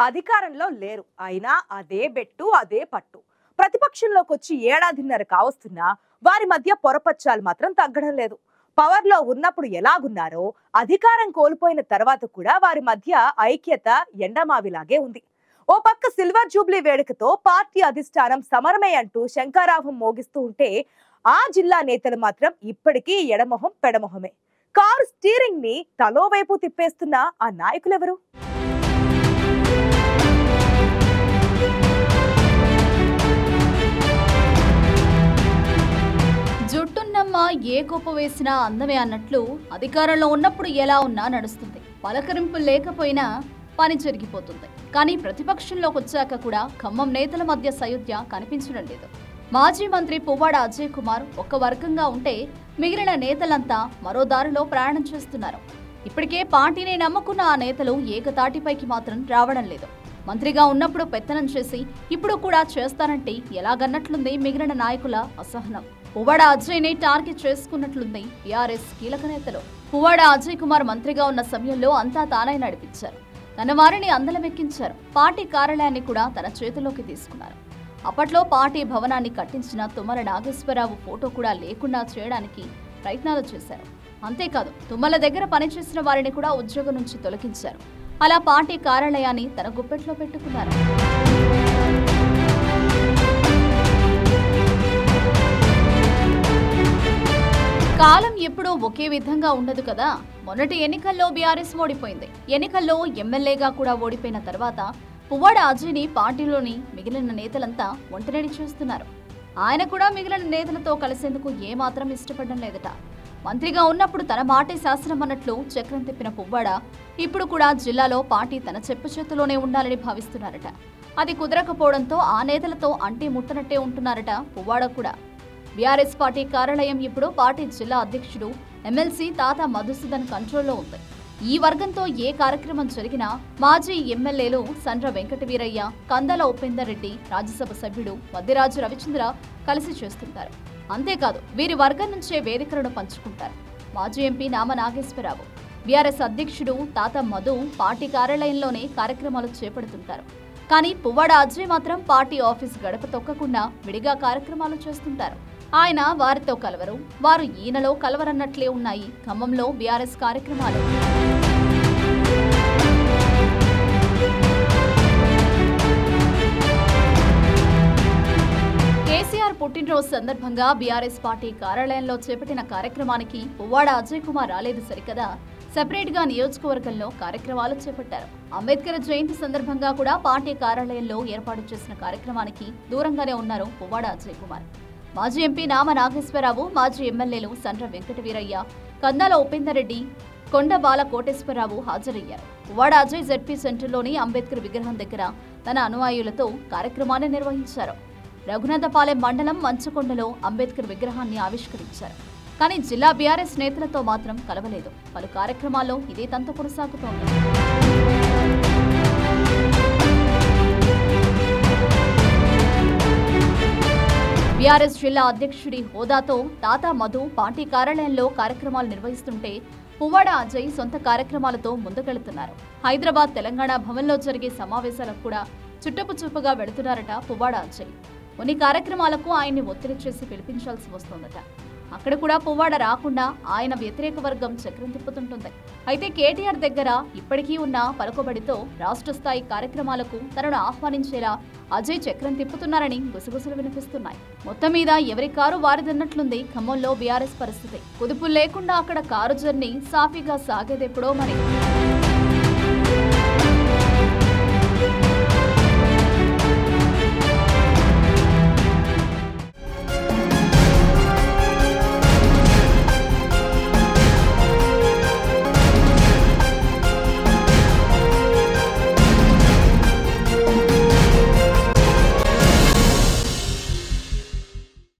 అధికారంలో లేరు. అయినా అదే బెట్టు, అదే పట్టు. ప్రతిపక్షంలోకి వచ్చి ఏడాదిన్నర కావస్తున్నా వారి మధ్య పొరపచ్చాలు మాత్రం తగ్గడం లేదు. పవర్లో ఉన్నప్పుడు ఎలాగున్నారో అధికారం కోల్పోయిన తర్వాత కూడా వారి మధ్య ఐక్యత ఎండమావిలాగే ఉంది. ఓ పక్క సిల్వర్ జూబ్లీ వేడుకతో పార్టీ అధిష్టానం సమరమే అంటూ శంఖారావం మోగిస్తూ ఉంటే, ఆ జిల్లా నేతలు మాత్రం ఇప్పటికీ ఎడమొహం పెడమొహమే. కారు స్టీరింగ్ ని తలో వైపు తిప్పేస్తున్న ఆ నాయకులెవరు? జుట్టున్నమ్మ ఏ కోప వేసినా అందమే అన్నట్లు అధికారంలో ఉన్నప్పుడు ఎలా ఉన్నా నడుస్తుంది. పలకరింపు లేకపోయినా పని జరిగిపోతుంది. కానీ ప్రతిపక్షంలోకి వచ్చాక కూడా ఖమ్మం నేతల మధ్య సయోధ్య కనిపించడం లేదు. మాజీ మంత్రి పువ్వాడ అజయ్ కుమార్ ఒక్క వర్గంగా ఉంటే మిగిలిన నేతలంతా మరో దారిలో ప్రయాణం చేస్తున్నారు. ఇప్పటికే పార్టీని నమ్ముకున్న ఆ నేతలు ఏకతాటిపైకి మాత్రం రావడం లేదు. మంత్రిగా ఉన్నప్పుడు పెత్తనం చేసి ఇప్పుడు కూడా చేస్తానంటే ఎలాగన్నట్లుంది మిగిలిన నాయకుల అసహనం. పువ్వాడ అజయ్ని టార్గెట్ చేసుకున్నట్లుంది టీఆర్ఎస్ కీలక నేతలు. పువ్వాడ అజయ్ కుమార్ మంత్రిగా ఉన్న సమయంలో అంతా తానై నడిపించారు. తన వారిని అందలమెక్కించారు. పార్టీ కార్యాలయాన్ని కూడా తన చేతుల్లోకి తీసుకున్నారు. అప్పట్లో పార్టీ భవనాన్ని కట్టించిన తుమ్మల నాగేశ్వరరావు ఫోటో కూడా లేకుండా చేయడానికి ప్రయత్నాలు చేశారు. అంతేకాదు తుమ్మల దగ్గర పనిచేసిన వారిని కూడా ఉద్యోగం నుంచి తొలగించారు. అలా పార్టీ కార్యాలయాన్ని తన గుప్పెట్లో పెట్టుకున్నారు. కాలం ఎప్పుడూ ఒకే విధంగా ఉండదు కదా. మొన్నటి ఎన్నికల్లో బీఆర్ఎస్ ఓడిపోయింది. ఎన్నికల్లో ఎమ్మెల్యేగా కూడా ఓడిపోయిన తర్వాత పువ్వాడ అజయ్ని పార్టీలోని మిగిలిన నేతలంతా ఒంటరిని చేస్తున్నారు. ఆయన కూడా మిగిలిన నేతలతో కలిసేందుకు ఏమాత్రం ఇష్టపడడం లేదట. మంత్రిగా ఉన్నప్పుడు తన మాటే శాసనం అన్నట్లు చక్రం తిప్పిన పువ్వాడ ఇప్పుడు కూడా జిల్లాలో పార్టీ తన చెప్పు చేతిలోనే ఉండాలని భావిస్తున్నారట. అది కుదరకపోవడంతో ఆ నేతలతో అంటి ముట్టనట్టే ఉంటున్నారట పువ్వాడ కూడా. బీఆర్ఎస్ పార్టీ కార్యాలయం ఇప్పుడు పార్టీ జిల్లా అధ్యక్షుడు ఎమ్మెల్సీ తాత మధుసూదన్ కంట్రోల్లో ఉంది. ఈ వర్గంతో ఏ కార్యక్రమం జరిగినా మాజీ ఎమ్మెల్యేలు సండ్ర వెంకటవీరయ్య, కందాల ఉపేందర్ రెడ్డి, రాజ్యసభ సభ్యుడు వద్దిరాజు రవిచంద్ర కలిసి చేస్తుంటారు. అంతేకాదు వీరి వర్గం నుంచే వేదికలను పంచుకుంటారు. మాజీ ఎంపీ నామ నాగేశ్వరరావు, బీఆర్ఎస్ అధ్యక్షుడు తాత మధు పార్టీ కార్యాలయంలోనే కార్యక్రమాలు చేపడుతుంటారు. కానీ పువ్వాడ అజయ్ మాత్రం పార్టీ ఆఫీస్ గడప తొక్కకుండా విడిగా కార్యక్రమాలు చేస్తుంటారు. ఆయన వారితో కలవరు, వారు ఈయనలో కలవరన్నట్లే ఉన్నాయి ఖమ్మంలో బీఆర్ఎస్ కార్యక్రమాలు. కేసీఆర్ పుట్టినరోజు సందర్భంగా బీఆర్ఎస్ పార్టీ కార్యాలయంలో చేపట్టిన కార్యక్రమానికి పువ్వాడ అజయ్ కుమార్ రాలేదు సరికదా, సెపరేట్ గా నియోజకవర్గంలో కార్యక్రమాలు చేపట్టారు. అంబేద్కర్ జయంతి సందర్భంగా కూడా పార్టీ కార్యాలయంలో ఏర్పాటు చేసిన కార్యక్రమానికి దూరంగానే ఉన్నారు పువ్వాడ అజయ్ కుమార్. మాజీ ఎంపీ నామ నాగేశ్వరరావు, మాజీ ఎమ్మెల్యేలు సండ్ర వెంకటవీరయ్య, కందాల ఉపేందర్ రెడ్డి, కొండ బాల కోటేశ్వరరావు హాజరయ్యారు. పువ్వాడ అజయ్ జెడ్పీ సెంటర్లోని అంబేద్కర్ విగ్రహం దగ్గర తన అనుయాయులతో కార్యక్రమాన్ని నిర్వహించారు. రఘునాథపాలెం మండలం మంచుకొండలో అంబేద్కర్ విగ్రహాన్ని ఆవిష్కరించారు. కానీ జిల్లా బీఆర్ఎస్ నేతలతో మాత్రం కలవలేదు. పలు కార్యక్రమాల్లో ఇదే తంతు కొనసాగుతోంది. బీఆర్ఎస్ జిల్లా అధ్యక్షుడి హోదాతో తాత మధు పార్టీ కార్యాలయంలో కార్యక్రమాలు నిర్వహిస్తుంటే పువ్వాడ అజయ్ సొంత కార్యక్రమాలతో ముందుకెళ్తున్నారు. హైదరాబాద్ తెలంగాణ భవన్లో జరిగే సమావేశాలకు కూడా చుట్టపుచూపుగా వెళుతున్నారట పువ్వాడ అజయ్. కొన్ని కార్యక్రమాలకు ఆయన్ని ఒత్తిడి చేసి పిలిపించాల్సి వస్తోందట. అక్కడ కూడా పువ్వాడ రాకుండా ఆయన వ్యతిరేక వర్గం చక్రం తిప్పుతుంటుంది. అయితే కేటీఆర్ దగ్గర ఇప్పటికీ ఉన్న పలుకుబడితో రాష్ట్ర స్థాయి కార్యక్రమాలకు తనను ఆహ్వానించేలా అజయ్ చక్రం తిప్పుతున్నారని గుసగుసలు వినిపిస్తున్నాయి. మొత్తం మీద ఎవరి కారు వారిదన్నట్లుంది ఖమ్మంలో బీఆర్ఎస్ పరిస్థితి. కుదుపు లేకుండా అక్కడ కారు జర్నీ సాఫీగా సాగేదెప్పుడో మరి.